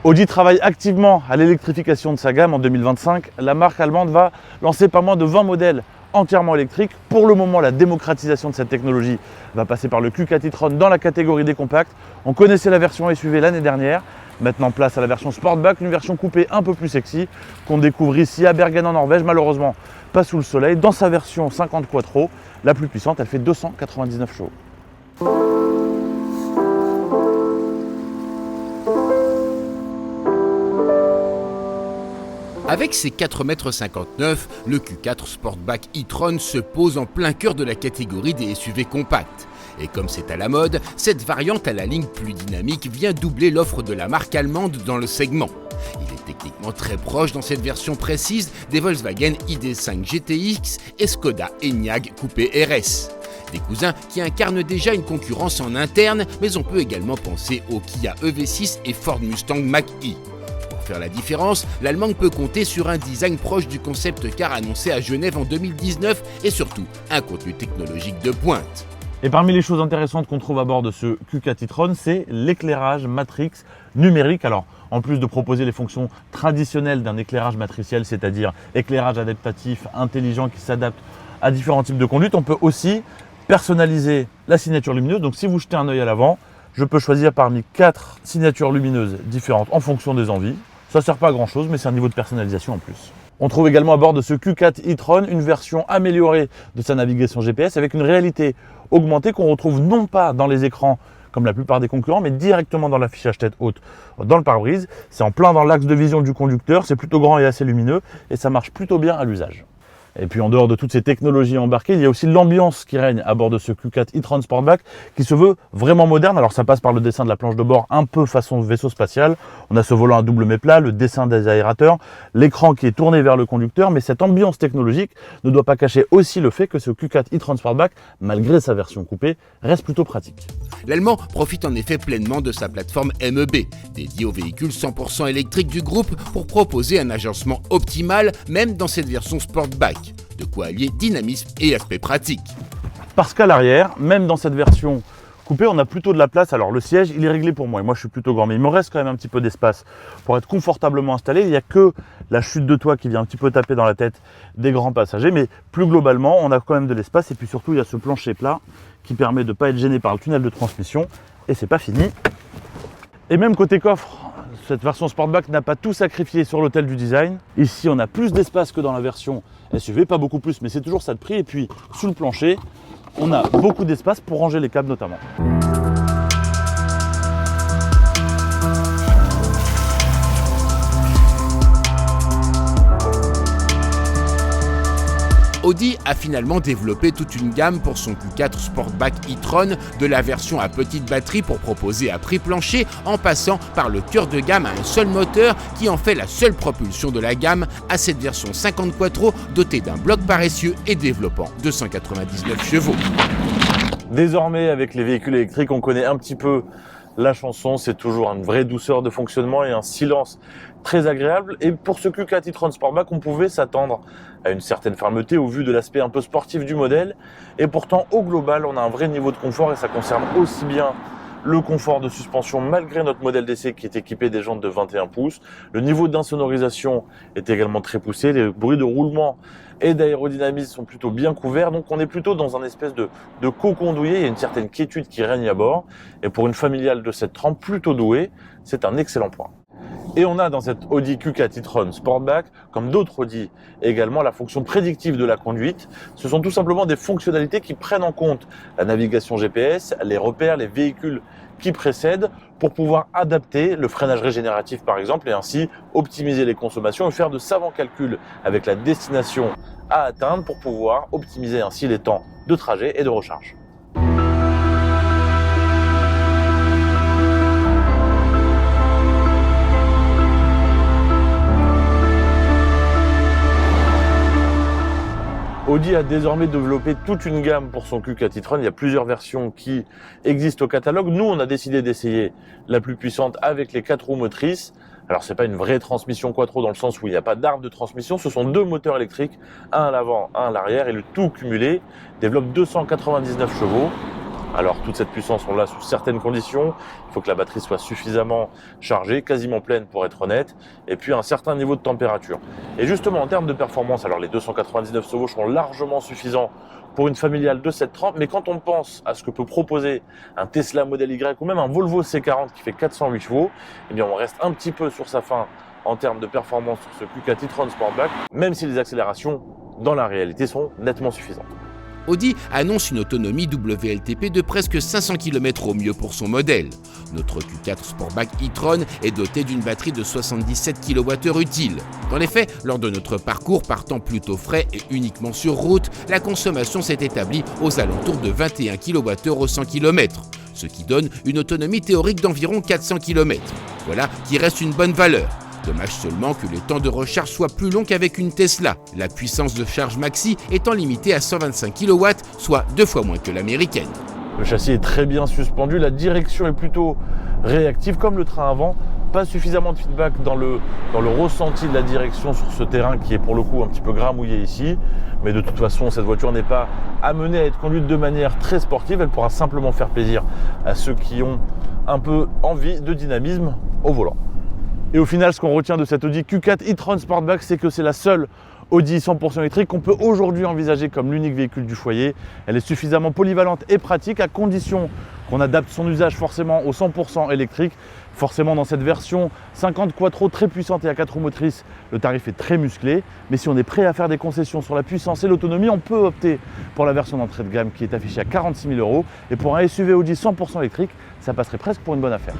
Audi travaille activement à l'électrification de sa gamme. En 2025, la marque allemande va lancer pas moins de 20 modèles entièrement électriques. Pour le moment, la démocratisation de cette technologie va passer par le Q4 e-tron dans la catégorie des compacts. On connaissait la version SUV l'année dernière. Maintenant, place à la version Sportback, une version coupée un peu plus sexy qu'on découvre ici à Bergen en Norvège. Malheureusement, pas sous le soleil. Dans sa version 50 Quattro, la plus puissante, elle fait 299 chevaux. Avec ses 4,59 m, le Q4 Sportback e-tron se pose en plein cœur de la catégorie des SUV compacts. Et comme c'est à la mode, cette variante à la ligne plus dynamique vient doubler l'offre de la marque allemande dans le segment. Il est techniquement très proche dans cette version précise des Volkswagen ID.5 GTX et Skoda Enyaq coupé RS. Des cousins qui incarnent déjà une concurrence en interne, mais on peut également penser au Kia EV6 et Ford Mustang Mach-E. Pour faire la différence, l'Allemagne peut compter sur un design proche du concept car annoncé à Genève en 2019 et surtout un contenu technologique de pointe. Et parmi les choses intéressantes qu'on trouve à bord de ce Q4 e-tron, c'est l'éclairage Matrix numérique. Alors, en plus de proposer les fonctions traditionnelles d'un éclairage matriciel, c'est-à-dire éclairage adaptatif, intelligent qui s'adapte à différents types de conduite, on peut aussi personnaliser la signature lumineuse. Donc, si vous jetez un œil à l'avant, je peux choisir parmi 4 signatures lumineuses différentes en fonction des envies. Ça ne sert pas à grand chose, mais c'est un niveau de personnalisation en plus. On trouve également à bord de ce Q4 e-tron une version améliorée de sa navigation GPS avec une réalité augmentée qu'on retrouve non pas dans les écrans comme la plupart des concurrents, mais directement dans l'affichage tête haute, dans le pare-brise. C'est en plein dans l'axe de vision du conducteur, c'est plutôt grand et assez lumineux et ça marche plutôt bien à l'usage. Et puis en dehors de toutes ces technologies embarquées, il y a aussi l'ambiance qui règne à bord de ce Q4 e-tron Sportback qui se veut vraiment moderne. Alors ça passe par le dessin de la planche de bord un peu façon vaisseau spatial. On a ce volant à double méplat, le dessin des aérateurs, l'écran qui est tourné vers le conducteur. Mais cette ambiance technologique ne doit pas cacher aussi le fait que ce Q4 e-tron Sportback, malgré sa version coupée, reste plutôt pratique. L'Allemand profite en effet pleinement de sa plateforme MEB, dédiée aux véhicules 100% électriques du groupe pour proposer un agencement optimal même dans cette version Sportback. De quoi allier dynamisme et aspect pratique. Parce qu'à l'arrière, même dans cette version coupée, on a plutôt de la place. Alors le siège, il est réglé pour moi. Et moi, je suis plutôt grand, mais il me reste quand même un petit peu d'espace pour être confortablement installé. Il n'y a que la chute de toit qui vient un petit peu taper dans la tête des grands passagers. Mais plus globalement, on a quand même de l'espace. Et puis surtout, il y a ce plancher plat qui permet de ne pas être gêné par le tunnel de transmission. Et c'est pas fini. Et même côté coffre, cette version Sportback n'a pas tout sacrifié sur l'autel du design. Ici, on a plus d'espace que dans la version SUV, pas beaucoup plus, mais c'est toujours ça de prix. Et puis, sous le plancher, on a beaucoup d'espace pour ranger les câbles notamment. Audi a finalement développé toute une gamme pour son Q4 Sportback e-tron, de la version à petite batterie pour proposer à prix plancher, en passant par le cœur de gamme à un seul moteur qui en fait la seule propulsion de la gamme à cette version 50 Quattro dotée d'un bloc paressieux et développant 299 chevaux. Désormais, avec les véhicules électriques, on connaît un petit peu la chanson. C'est toujours une vraie douceur de fonctionnement et un silence très agréable. Et pour ce Q4 e-tron Sportback, on pouvait s'attendre à une certaine fermeté au vu de l'aspect un peu sportif du modèle. Et pourtant, au global, on a un vrai niveau de confort et ça concerne aussi bien le confort de suspension malgré notre modèle d'essai qui est équipé des jantes de 21 pouces. Le niveau d'insonorisation est également très poussé. Les bruits de roulement et d'aérodynamisme sont plutôt bien couverts. Donc on est plutôt dans un espèce de cocon douillet. Il y a une certaine quiétude qui règne à bord. Et pour une familiale de cette trempe plutôt douée, c'est un excellent point. Et on a dans cette Audi Q4 e-tron Sportback, comme d'autres Audi également, la fonction prédictive de la conduite. Ce sont tout simplement des fonctionnalités qui prennent en compte la navigation GPS, les repères, les véhicules qui précèdent pour pouvoir adapter le freinage régénératif par exemple et ainsi optimiser les consommations et faire de savants calculs avec la destination à atteindre pour pouvoir optimiser ainsi les temps de trajet et de recharge. Audi a désormais développé toute une gamme pour son Q4 e-tron. Il y a plusieurs versions qui existent au catalogue. Nous, on a décidé d'essayer la plus puissante avec les 4 roues motrices. Alors c'est pas une vraie transmission quattro dans le sens où il n'y a pas d'arbre de transmission, ce sont deux moteurs électriques, un à l'avant, un à l'arrière, et le tout cumulé développe 299 chevaux. Alors toute cette puissance, on l'a sous certaines conditions, il faut que la batterie soit suffisamment chargée, quasiment pleine pour être honnête, et puis un certain niveau de température. Et justement en termes de performance, alors les 299 chevaux seront largement suffisants pour une familiale de 730, mais quand on pense à ce que peut proposer un Tesla Model Y ou même un Volvo C40 qui fait 408 chevaux, eh bien on reste un petit peu sur sa fin en termes de performance sur ce Q4 e-tron Sportback, même si les accélérations dans la réalité sont nettement suffisantes. Audi annonce une autonomie WLTP de presque 500 km au mieux pour son modèle. Notre Q4 Sportback e-tron est doté d'une batterie de 77 kWh utile. Dans les faits, lors de notre parcours partant plutôt frais et uniquement sur route, la consommation s'est établie aux alentours de 21 kWh au 100 km, ce qui donne une autonomie théorique d'environ 400 km. Voilà qui reste une bonne valeur. Dommage seulement que les temps de recharge soient plus longs qu'avec une Tesla, la puissance de charge maxi étant limitée à 125 kW, soit 2 fois moins que l'américaine. Le châssis est très bien suspendu, la direction est plutôt réactive comme le train avant, pas suffisamment de feedback dans le ressenti de la direction sur ce terrain qui est pour le coup un petit peu gramouillé ici, mais de toute façon cette voiture n'est pas amenée à être conduite de manière très sportive, elle pourra simplement faire plaisir à ceux qui ont un peu envie de dynamisme au volant. Et au final, ce qu'on retient de cette Audi Q4 e-tron Sportback, c'est que c'est la seule Audi 100% électrique qu'on peut aujourd'hui envisager comme l'unique véhicule du foyer. Elle est suffisamment polyvalente et pratique à condition qu'on adapte son usage forcément au 100% électrique. Forcément, dans cette version 50 quattro très puissante et à 4 roues motrices, le tarif est très musclé. Mais si on est prêt à faire des concessions sur la puissance et l'autonomie, on peut opter pour la version d'entrée de gamme qui est affichée à 46 000 €. Et pour un SUV Audi 100% électrique, ça passerait presque pour une bonne affaire.